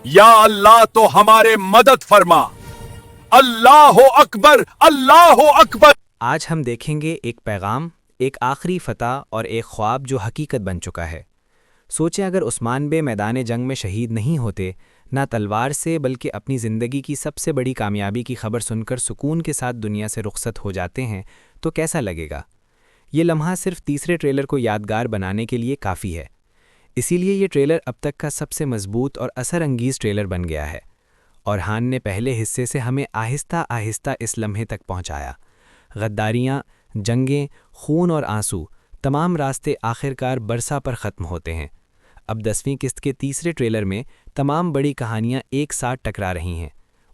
या अल्लाह तो हमारे मदद फरमा। अल्लाह अकबर, अल्लाह अकबर। आज हम देखेंगे एक पैगाम, एक आखिरी फ़तह और एक ख्वाब जो हकीकत बन चुका है। सोचें अगर उस्मान बे मैदान जंग में शहीद नहीं होते, ना तलवार से बल्कि अपनी ज़िंदगी की सबसे बड़ी कामयाबी की खबर सुनकर सुकून के साथ दुनिया से रुखसत हो जाते हैं, तो कैसा लगेगा। ये लम्हा सिर्फ तीसरे ट्रेलर को यादगार बनाने के लिए काफ़ी है। इसीलिए ये ट्रेलर अब तक का सबसे मजबूत और असर अंगीज़ ट्रेलर बन गया है। और हान ने पहले हिस्से से हमें आहिस्ता आहिस्ता इस लम्हे तक पहुंचाया। गद्दारियाँ, जंगें, खून और आंसू, तमाम रास्ते आखिरकार बरसा पर ख़त्म होते हैं। अब 10वीं किस्त के तीसरे ट्रेलर में तमाम बड़ी कहानियाँ एक साथ टकरा रही हैं।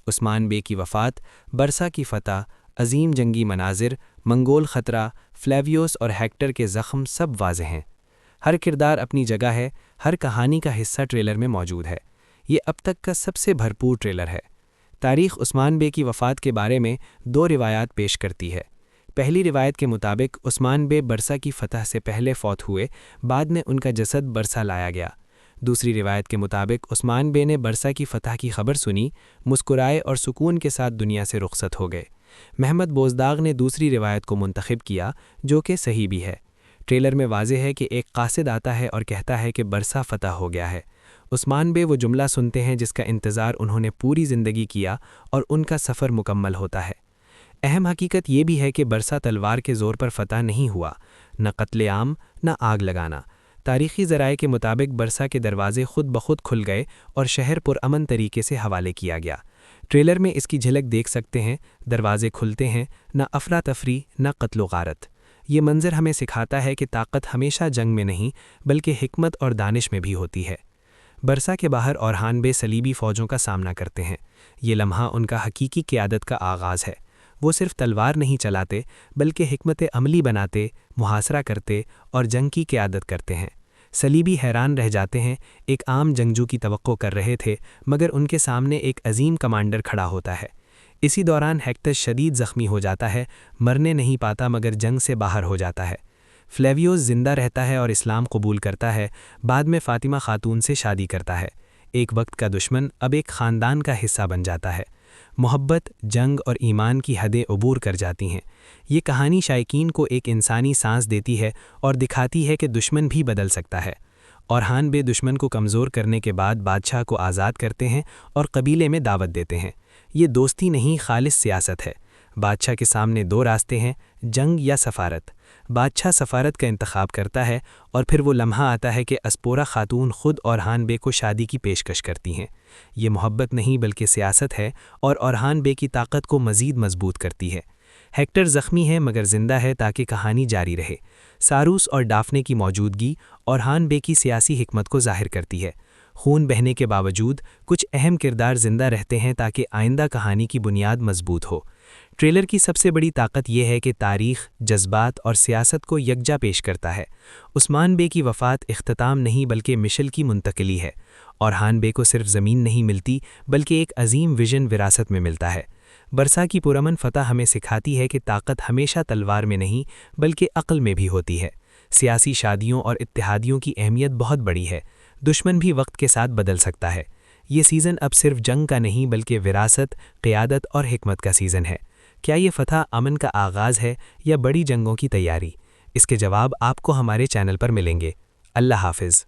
उस्मान बे की वफ़ात, बरसा की फ़तह, अजीम जंगी मनाजिर, मंगोल ख़तरा, फ्लेवियोस और हेक्टर के ज़ख्म सब वाज़ेह हैं। हर किरदार अपनी जगह है, हर कहानी का हिस्सा ट्रेलर में मौजूद है। ये अब तक का सबसे भरपूर ट्रेलर है। तारीख़ उस्मान बे की वफ़ात के बारे में 2 रिवायात पेश करती है। पहली रिवायत के मुताबिक उस्मान बे बरसा की फ़तह से पहले फ़ौत हुए, बाद में उनका जसद बरसा लाया गया। दूसरी रिवायत के मुताबिक उस्मान बे ने बरसा की फ़तह की खबर सुनी, मुस्कुराए और सुकून के साथ दुनिया से रुखसत हो गए। महमद बोज़दाग ने दूसरी रिवायत को मुंतखब किया, जो कि सही भी है। ट्रेलर में वाज़ेह है कि एक क़ासिद आता है और कहता है कि बरसा फ़तह हो गया है। उस्मान बे वो जुमला सुनते हैं जिसका इंतज़ार उन्होंने पूरी ज़िंदगी किया और उनका सफ़र मुकम्मल होता है। अहम हकीकत ये भी है कि बरसा तलवार के ज़ोर पर फ़तह नहीं हुआ, न क़त्ल-ए-आम, न आग लगाना। तारीख़ी ज़राए के मुताबिक बरसा के दरवाज़े खुद ब खुद खुल गए और शहर पुरअमन तरीके से हवाले किया गया। ट्रेलर में इसकी झलक देख सकते हैं। दरवाज़े खुलते हैं, न अफरा तफरी, न क़त्ल-ओ-गारत। ये मंज़र हमें सिखाता है कि ताकत हमेशा जंग में नहीं बल्कि हिकमत और दानिश में भी होती है। बरसा के बाहर औरहान बे सलीबी फ़ौजों का सामना करते हैं। ये लम्हा उनका हकीकी क़ियादत का आगाज़ है। वो सिर्फ तलवार नहीं चलाते बल्कि हिकमत अमली बनाते, मुहासरा करते और जंग की क़ियादत करते हैं। सलीबी हैरान रह जाते हैं, एक आम जंगजू की तवक्को कर रहे थे मगर उनके सामने एक अजीम कमांडर खड़ा होता है। इसी दौरान हेक्टर शदीद ज़ख्मी हो जाता है, मरने नहीं पाता मगर जंग से बाहर हो जाता है। फ्लेवियोस ज़िंदा रहता है और इस्लाम कबूल करता है, बाद में फ़ातिमा खातून से शादी करता है। एक वक्त का दुश्मन अब एक ख़ानदान का हिस्सा बन जाता है। मोहब्बत, जंग और ईमान की हदें अबूर कर जाती हैं। ये कहानी शायकीन को एक इंसानी सांस देती है और दिखाती है कि दुश्मन भी बदल सकता है। औरहान बे दुश्मन को कमज़ोर करने के बाद बादशाह को आज़ाद करते हैं और कबीले में दावत देते हैं। ये दोस्ती नहीं, खालिस सियासत है। बादशाह के सामने 2 रास्ते हैं, जंग या सफ़ारत। बादशाह सफ़ारत का इंतखाब करता है और फिर वो लम्हा आता है कि अस्पोरा खातून खुद औरहान बे को शादी की पेशकश करती हैं। ये मोहब्बत नहीं बल्कि सियासत है और औरहान बे की ताकत को मज़ीद मजबूत करती है। हेक्टर ज़ख्मी है मगर ज़िंदा है ताकि कहानी जारी रहे। सारूस और डाफने की मौजूदगी औरहान बे की सियासी हिकमत को ज़ाहिर करती है। खून बहने के बावजूद कुछ अहम किरदार ज़िंदा रहते हैं ताकि आइंदा कहानी की बुनियाद मजबूत हो। ट्रेलर की सबसे बड़ी ताकत यह है कि तारीख़, जज्बात और सियासत को यकजा पेश करता है। उस्मान बे की वफ़ात इख्तिताम नहीं बल्कि मिशल की मुंतकिली है। औरहान बे को सिर्फ ज़मीन नहीं मिलती बल्कि एक अजीम विजन विरासत में मिलता है। बरसा की पुरअमन फ़तह हमें सिखाती है कि ताकत हमेशा तलवार में नहीं बल्कि अक़ल में भी होती है। सियासी शादियों और इत्तेहादियों की अहमियत बहुत बड़ी है। दुश्मन भी वक्त के साथ बदल सकता है। ये सीज़न अब सिर्फ जंग का नहीं बल्कि विरासत, क़ियादत और हिकमत का सीज़न है। क्या ये फ़तह अमन का आगाज़ है या बड़ी जंगों की तैयारी? इसके जवाब आपको हमारे चैनल पर मिलेंगे। अल्लाह हाफ़िज़।